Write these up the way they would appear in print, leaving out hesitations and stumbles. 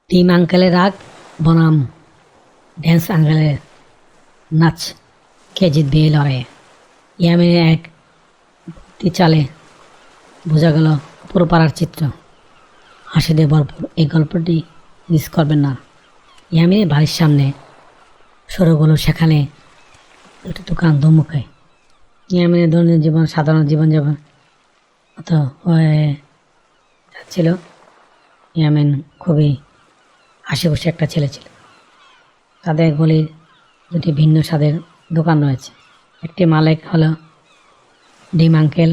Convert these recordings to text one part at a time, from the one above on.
Team আঙ্কেলের রাগ বনাম ড্যান্স আঙ্কেলের নাচ, কে জিতবে এই লড়াইয়ে। ইয়ামিনের এক চালে বোঝা গেল পুরো পাড়ার চিত্র, হাসি দিয়ে ভরপুর। এই গল্পটি মিস করবেন না। ইয়ামিনের বাড়ির সামনে সরুগুলো, সেখানে দুটি দোকান দুমুখে। ইয়ামিনের দৈনন্দিন জীবন, সাধারণ জীবনযাপন অত হয়ে যাচ্ছিল। ইয়ামিন খুবই হাসি খুশি একটা ছেলে ছিল। তাদের গলির দুটি ভিন্ন স্বাদের দোকান রয়েছে। একটি মালিক হলো ডিম আঙ্কেল।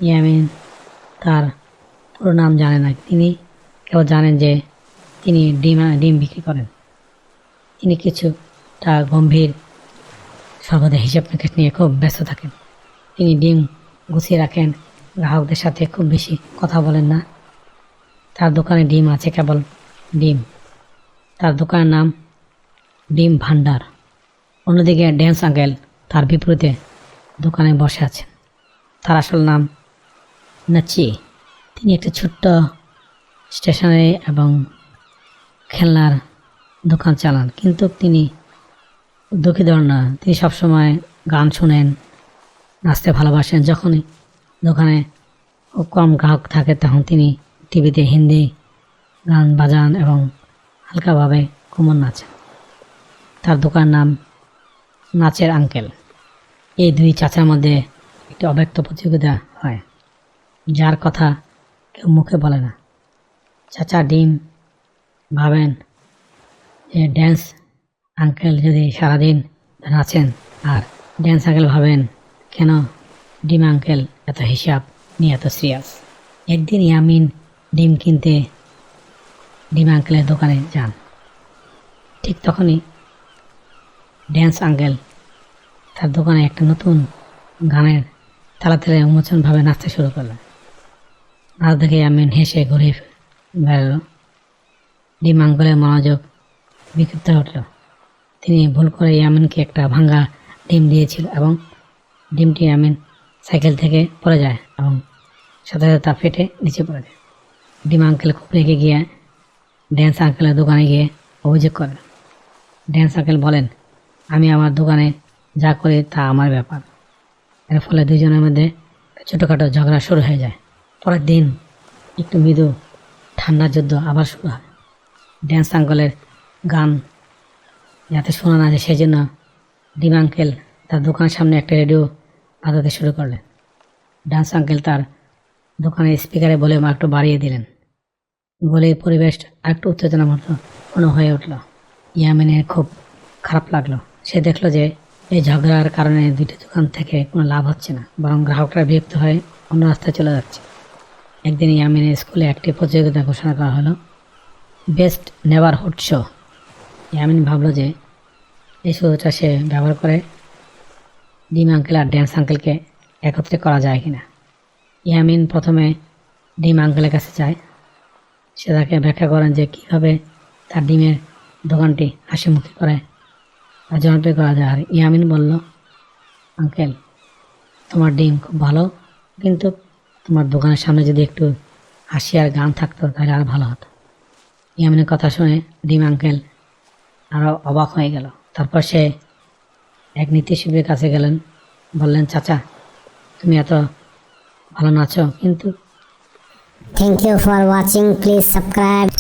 ইয়ামিন তার পুরো নাম জানে না, তিনি কেউ জানেন যে তিনি ডিম বিক্রি করেন। তিনি কিছুটা গম্ভীর, সর্বদা হিসাব নিকাশ নিয়ে খুব ব্যস্ত থাকেন। তিনি ডিম গুছিয়ে রাখেন, গ্রাহকদের সাথে খুব বেশি কথা বলেন না। তার দোকানে ডিম আছে, কেবল ডিম। তার দোকানের নাম ডিম ভান্ডার। অন্যদিকে ড্যান্স আঙ্কেল তার বিপরীতে দোকানে বসে আছেন। তার আসল নাম নাচি। তিনি একটা ছোট্ট স্টেশনারি এবং খেলনার দোকান চালান, কিন্তু তিনি দুঃখী ধর না। তিনি সবসময় গান শুনেন, নাচতে ভালোবাসেন। যখনই দোকানে খুব কম গ্রাহক থাকে তখন তিনি টিভিতে হিন্দি গান বাজান এবং হালকাভাবে কোমর নাচেন। তার দোকানের নাম নাচের আঙ্কেল। এই দুই চাচার মধ্যে একটি অব্যক্ত প্রতিযোগিতা হয়, যার কথা কেউ মুখে বলে না। চাচা ডিম ভাবেন যে ড্যান্স আঙ্কেল যদি সারাদিন নাচেন, আর ড্যান্স আঙ্কেল ভাবেন কেন ডিম আঙ্কেল এত হিসাব নিয়ে এত সিরিয়াস। একদিন ইয়ামিন ডিম কিনতে ডিম আঙ্কেলের দোকানে যান। ঠিক তখনই ড্যান্স আঙ্কেল তার দোকানে একটা নতুন গানের তালে তালে উন্মোচনভাবে নাচতে শুরু করলেন। নাচ দেখে ইয়ামিন হেসে ঘুরে বেড়াল। ডিম আঙ্কেলের মনোযোগ বিক্ষিপ্ত উঠল। তিনি ভুল করে ইয়ামিনকে একটা ভাঙা ডিম দিয়েছিল এবং ডিমটি ইয়ামিন সাইকেল থেকে পড়ে যায় এবং সাথে সাথে তা ফেটে নিচে পড়ে যায়। ডিম আঙ্কেল খুব রেগে গিয়ে ড্যান্স আঙ্কেলের দোকানে গিয়ে অভিযোগ করেন। ড্যান্স আঙ্কেল বলেন, আমি আমার দোকানে যা করি তা আমার ব্যাপার। এর ফলে দুজনের মধ্যে ছোটোখাটো ঝগড়া শুরু হয়ে যায়। পরের দিন একটু মৃদু ঠান্ডা যুদ্ধ আবার শুরু হয়। ড্যান্স আঙ্কেলের গান যাতে শোনা না যায়, সেই জন্য ডিম আঙ্কেল তার দোকানের সামনে একটা রেডিও বাজাতে শুরু করলেন। ড্যান্স আঙ্কেল তার দোকানের স্পিকারে বলে একটু বাড়িয়ে দিলেন। গলির পরিবেশ আরেকটু উত্তেজনাপূর্ণ হয়ে উঠল। ইয়ামিনের খুব খারাপ লাগলো। সে দেখলো যে এই ঝগড়ার কারণে দুইটি দোকান থেকে কোনো লাভ হচ্ছে না, বরং গ্রাহকরা বিরক্ত হয়ে অন্য রাস্তায় চলে যাচ্ছে। একদিন ইয়ামিনের স্কুলে একটি প্রতিযোগিতা ঘোষণা করা হলো, বেস্ট নেবারহুড শো। ইয়ামিন ভাবলো যে এই শোটা সে ব্যবহার করে ডিম আঙ্কেল আর ড্যান্স আঙ্কেলকে একত্রে করা যায় কিনা। ইয়ামিন প্রথমে ডিম আঙ্কেলের কাছে যায়। সে তাকে ব্যাখ্যা করেন যে কীভাবে তার ডিমের দোকানটি হাসিমুখী করে আর জনপ্রিয় করা যায়। আর ইয়ামিন বলল, আঙ্কেল তোমার ডিম খুব ভালো, কিন্তু তোমার দোকানের সামনে যদি একটু হাসি আর গান থাকতো তাহলে আর ভালো হতো। ইয়ামিনের কথা শুনে ডিম আঙ্কেল আরও অবাক হয়ে গেল। তারপর সে এক নৃত্যশিল্পীর কাছে গেলেন, বললেন, চাচা তুমি এত ভালো নাচো, কিন্তু Thank you for watching. Please subscribe.